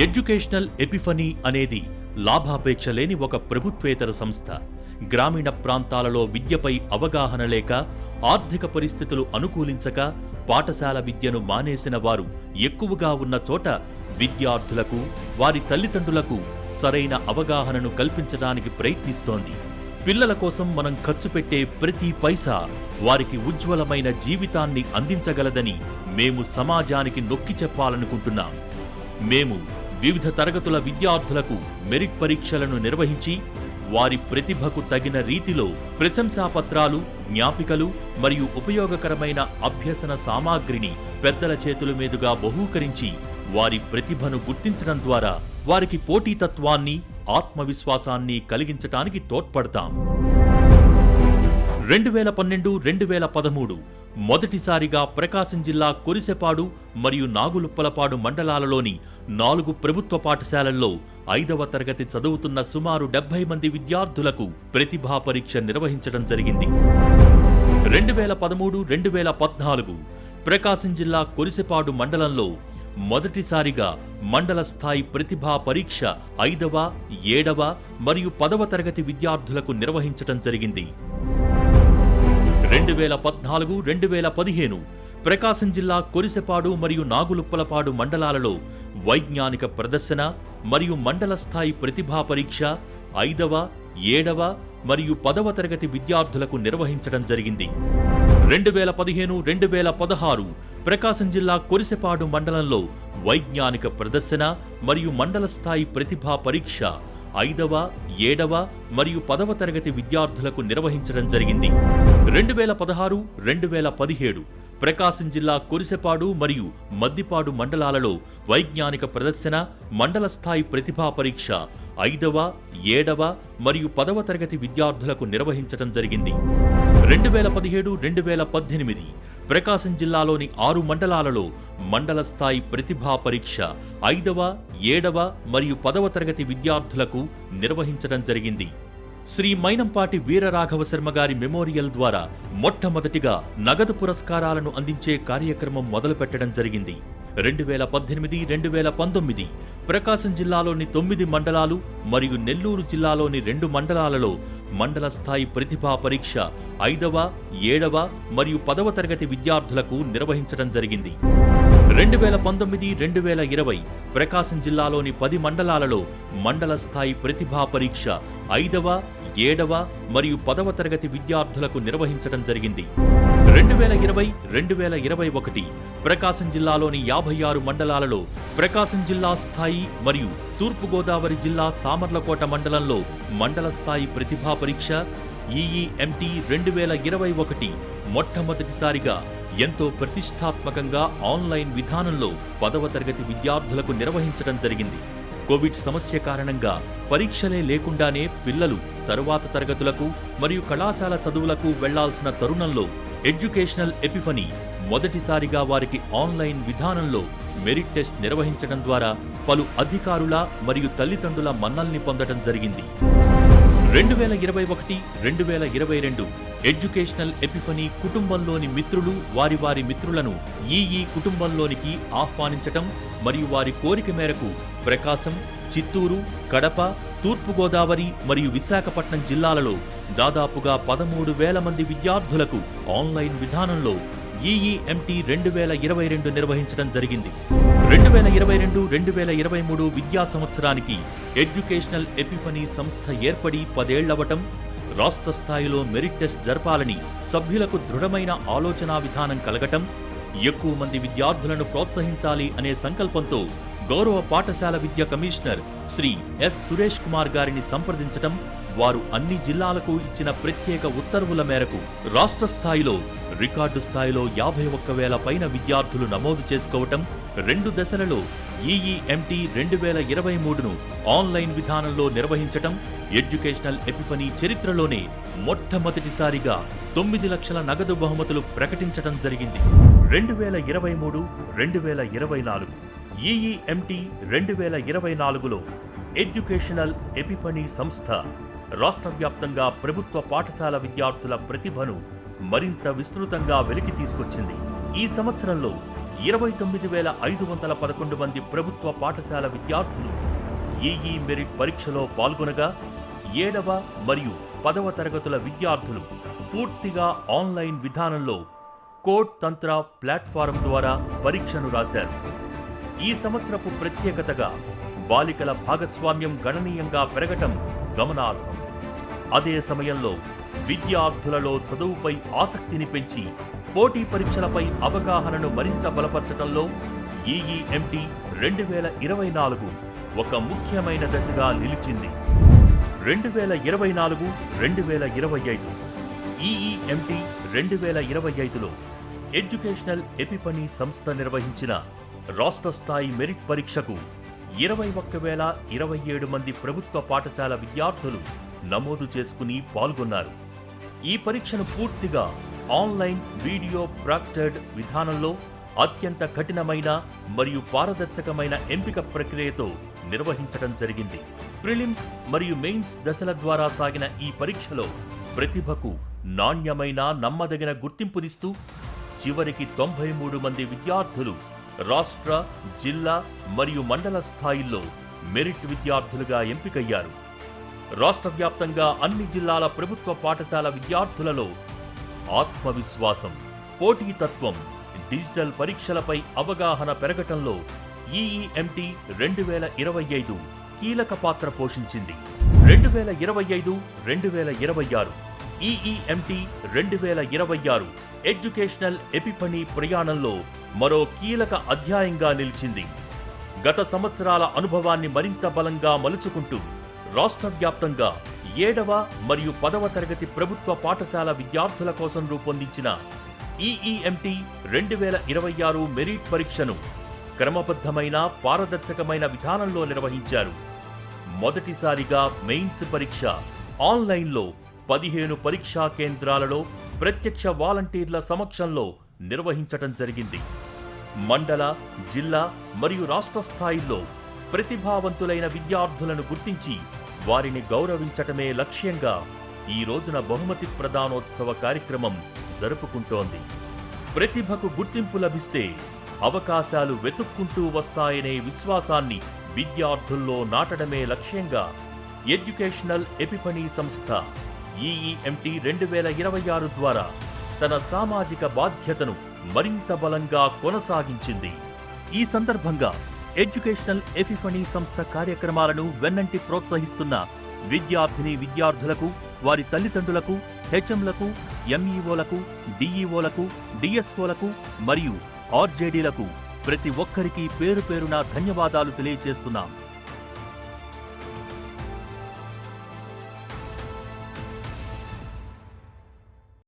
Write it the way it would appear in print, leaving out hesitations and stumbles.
Educational Epiphany అనేది లాభాపేక్ష లేని ఒక ప్రభుత్వేతర సంస్థ. గ్రామీణ ప్రాంతాలలో విద్యపై అవగాహన లేక, ఆర్థిక పరిస్థితులు అనుకూలించక పాఠశాల విద్యను మానేసిన వారు ఎక్కువగా ఉన్న చోట విద్యార్థులకు, వారి తల్లిదండ్రులకు సరైన అవగాహనను కల్పించడానికి ప్రయత్నిస్తోంది. పిల్లల కోసం మనం ఖర్చు పెట్టే ప్రతి పైసా వారికి ఉజ్వలమైన జీవితాన్ని అందించగలదని మేము సమాజానికి నొక్కి చెప్పాలనుకుంటున్నాం. మేము వివిధ తరగతుల విద్యార్థులకు మెరిట్ పరీక్షలను నిర్వహించి వారి ప్రతిభకు తగిన రీతిలో ప్రశంసాపత్రాలు, జ్ఞాపికలు మరియు ఉపయోగకరమైన అభ్యసన సామాగ్రిని పెద్దల చేతుల మీదుగా బహూకరించి వారి ప్రతిభను గుర్తించడం ద్వారా వారికి పోటీతత్వాన్ని, ఆత్మవిశ్వాసాన్ని కలిగించటానికి తోడ్పడతాం. 2012-2013 మొదటిసారిగా ప్రకాశం జిల్లా కొరిసెపాడు మరియు నాగులుప్పలపాడు మండలాలలోని 4 ప్రభుత్వ పాఠశాలల్లో 5వ తరగతి చదువుతున్న సుమారు 70 మంది విద్యార్థులకు ప్రతిభా పరీక్ష నిర్వహించడం జరిగింది. 2013-2014 ప్రకాశం జిల్లా కొరిసెపాడు మండలంలో మొదటిసారిగా మండల స్థాయి ప్రతిభా పరీక్ష 5వ, 7వ మరియు 10వ తరగతి విద్యార్థులకు నిర్వహించడం జరిగింది. 2014-2015 ప్రకాశం జిల్లా కొరిసెపాడు మరియు నాగులుప్పలపాడు మండలాలలో వైజ్ఞానిక ప్రదర్శన మరియు మండల స్థాయి ప్రతిభా పరీక్ష 5వ, 7వ మరియు 10వ తరగతి విద్యార్థులకు నిర్వహించడం జరిగింది. 2015-2016 ప్రకాశం జిల్లా కొరిసెపాడు మండలంలో వైజ్ఞానిక ప్రదర్శన మరియు మండల స్థాయి ప్రతిభా పరీక్ష 5వ, 7వ మరియు 10వ తరగతి విద్యార్థులకు నిర్వహించడం జరిగింది. 2016-2017 ప్రకాశం జిల్లా కొరిసెపాడు మరియు మద్దిపాడు మండలాలలో వైజ్ఞానిక ప్రదర్శన, మండల స్థాయి ప్రతిభా పరీక్ష 5వ, 7వ మరియు 10వ తరగతి విద్యార్థులకు నిర్వహించడం జరిగింది. 2017-2018 ప్రకాశం జిల్లాలోని 6 మండలాలలో మండల స్థాయి ప్రతిభా పరీక్ష 5వ, 7వ మరియు 10వ తరగతి విద్యార్థులకు నిర్వహించడం జరిగింది. శ్రీ మైనంపాటి వీరరాఘవ శర్మ గారి మెమోరియల్ ద్వారా మొట్టమొదటిగా నగదు పురస్కారాలను అందించే కార్యక్రమం మొదలుపెట్టడం జరిగింది. 2018-2019 ప్రకాశం జిల్లాలోని 9 మండలాలు మరియు నెల్లూరు జిల్లాలోని 2 మండలాలలో మండల స్థాయి ప్రతిభా పరీక్ష 5వ, 7వ మరియు 10వ తరగతి విద్యార్థులకు నిర్వహించడం జరిగింది. 2019-2020 ప్రకాశం జిల్లాలోని 10 మండలాలలో మండల స్థాయి ప్రతిభా పరీక్ష 5వ, 7వ మరియు 10వ తరగతి విద్యార్థులకు నిర్వహించడం జరిగింది. 2020-2021 ప్రకాశం జిల్లాలోని 56 మండలాలలో ప్రకాశం జిల్లా స్థాయి మరియు తూర్పుగోదావరి జిల్లా సామర్లకోట మండలంలో మండల స్థాయి ప్రతిభా పరీక్ష EEMT 2021 మొట్టమొదటిసారిగా ఎంతో ప్రతిష్టాత్మకంగా ఆన్లైన్ విధానంలో 10వ తరగతి విద్యార్థులకు నిర్వహించడం జరిగింది. కోవిడ్ సమస్య కారణంగా పరీక్షలే లేకుండానే పిల్లలు తరువాత తరగతులకు మరియు కళాశాల చదువులకు వెళ్లాల్సిన తరుణంలో ఎడ్యుకేషనల్ ఎపిఫనీ మొదటిసారిగా వారికి ఆన్లైన్ విధానంలో మెరిట్ టెస్ట్ నిర్వహించడం ద్వారా పలు అధికారుల మరియు తల్లిదండ్రుల మన్నల్ని పొందడం జరిగింది. 2021-2022 ఎడ్యుకేషనల్ ఎపిఫనీ కుటుంబంలోని మిత్రులు వారి మిత్రులను ఈ కుటుంబంలోనికి ఆహ్వానించటం మరియు వారి కోరిక మేరకు ప్రకాశం, చిత్తూరు, కడప, తూర్పుగోదావరి మరియు విశాఖపట్నం జిల్లాలలో దాదాపుగా 13,000 మంది విద్యార్థులకు ఆన్లైన్ విధానంలో EEMT 2022 నిర్వహించడం జరిగింది. 2022-2023 విద్యా సంవత్సరానికి ఎడ్యుకేషనల్ ఎపిఫనీ సంస్థ ఏర్పడి 10 ఏళ్లవటం, రాష్ట్ర స్థాయిలో మెరిట్ టెస్ట్ జరపాలని సభ్యులకు దృఢమైన ఆలోచనా విధానం కలగటం, ఎక్కువ మంది విద్యార్థులను ప్రోత్సహించాలి అనే సంకల్పంతో గౌరవ పాఠశాల విద్య కమిషనర్ శ్రీ ఎస్ సురేష్ కుమార్ గారిని సంప్రదించటం, వారు అన్ని జిల్లాలకు ఇచ్చిన ప్రత్యేక ఉత్తర్వుల మేరకు రాష్ట్ర స్థాయిలో రికార్డు స్థాయిలో 51,000 పైన విద్యార్థులు నమోదు చేసుకోవటం, 2 దశలలో EEMT 2023ను ఆన్లైన్ విధానంలో నిర్వహించటం, ఎడ్యుకేషనల్ ఎపిఫనీ చరిత్రలోనే మొట్టమొదటిసారిగా 9 లక్షల నగదు బహుమతులు ప్రకటించడం జరిగింది. 2023-2024 EEMT 2024లో ఎడ్యుకేషనల్ ఎపిఫనీ సంస్థ రాష్ట్ర వ్యాప్తంగా ప్రభుత్వ పాఠశాల విద్యార్థుల ప్రతిభను మరింత విస్తృతంగా వెలికి తీసుకొచ్చింది. ఈ సంవత్సరంలో 29,511 ప్రభుత్వ పాఠశాల విద్యార్థులు ఈఈ మెరిట్ పరీక్షలో పాల్గొనగా 7వ మరియు 10వ తరగతుల విద్యార్థులు పూర్తిగా ఆన్లైన్ విధానంలో కోడ్ తంత్ర ప్లాట్ఫారం ద్వారా పరీక్షను రాశారు. ఈ సంవత్సరపు ప్రత్యేకతగా బాలికల భాగస్వామ్యం గణనీయంగా పెరగటం గమనార్హం. అదే సమయంలో విద్యార్థులలో చదువుపై ఆసక్తిని పెంచి పోటీ పరీక్షలపై అవగాహనను మరింత బలపరచడంలో ఈఈఎంటీ 2024 ఒక ముఖ్యమైన దశగా నిలిచింది. 2024-2025 ఈఈఎంటీ 2025లో ఎడ్యుకేషనల్ ఎపిఫనీ సంస్థ నిర్వహించిన రాష్ట్ర స్థాయి మెరిట్ పరీక్షకు 21,027 మంది ప్రభుత్వ పాఠశాల విద్యార్థులు నమోదు చేసుకుని పాల్గొన్నారు. ఈ పరీక్షను పూర్తిగా ఆన్లైన్ వీడియో ప్రాక్టెడ్ విధానంలో అత్యంత కఠినమైన మరియు పారదర్శకమైన ఎంపిక ప్రక్రియతో నిర్వహించడం జరిగింది. ప్రిలిమ్స్ మరియు మెయిన్స్ దశల ద్వారా సాగిన ఈ పరీక్షలో ప్రతిభకు నాణ్యమైన నమ్మదగిన గుర్తింపునిస్తూ చివరికి 93 మంది విద్యార్థులు రాష్ట్ర, జిల్లా మరియు మండల స్థాయిల్లో మెరిట్ విద్యార్థులుగా ఎంపికయ్యారు. రాష్ట్ర వ్యాప్తంగా అన్ని జిల్లాల ప్రభుత్వ పాఠశాల విద్యార్థులలో ఆత్మవిశ్వాసం, పోటీతత్వం, డిజిటల్ పరీక్షలపై అవగాహన పెరగటంలో ఈఈఎంటీ 2025 కీలక పాత్ర పోషించింది. 2025-2026 ఈఈఎంటీ 2026 ఎడ్యుకేషనల్ ఎపిఫనీ ప్రయాణంలో మరో కీలక అధ్యాయంగా నిలిచింది. గత సంవత్సరాల అనుభవాన్ని మరింత బలంగా మలుచుకుంటూ రాష్ట్ర వ్యాప్తంగా 7వ మరియు 10వ తరగతి ప్రభుత్వ పాఠశాల విద్యార్థుల కోసం రూపొందించిన ఈఈఎంటీ 2026 మెరిట్ పరీక్షను క్రమబద్ధమైన పారదర్శకమైన విధానంలో నిర్వహించారు. మొదటిసారిగా మెయిన్స్ పరీక్ష ఆన్లైన్లో 15 పరీక్షా కేంద్రాలలో ప్రత్యక్ష వాలంటీర్ల సమక్షంలో నిర్వహించటం జరిగింది. మండల, జిల్లా మరియు రాష్ట్ర స్థాయిల్లో ప్రతిభావంతులైన విద్యార్థులను గుర్తించి వారిని గౌరవించటమే లక్ష్యంగా ఈ రోజున బహుమతి ప్రదానోత్సవ కార్యక్రమం జరుపుకుంటోంది. ప్రతిభకు గుర్తింపు లభిస్తే అవకాశాలు వెతుక్కుంటూ వస్తాయనే విశ్వాసాన్ని విద్యార్థుల్లో నాటడమే లక్ష్యంగా ఎడ్యుకేషనల్ ఎపిఫనీ సంస్థ ఈఈఎంటీ 2026 ద్వారా తన సామాజిక బాధ్యతను మరింత బలంగా కొనసాగించింది. ఈ సందర్భంగా ఎడ్యుకేషనల్ ఎపిఫనీ సంస్థ కార్యక్రమాలను వెన్నంటి ప్రోత్సహిస్తున్న విద్యార్థులకు, వారి తల్లిదండ్రులకు, హెచ్ఎంలకు, ఎంఈఓలకు, డిఈఓలకు, డిఎస్ఓలకు మరియు ఆర్జేడీలకు ప్రతి ఒక్కరికి పేరు పేరున ధన్యవాదాలు తెలియజేస్తున్నాం.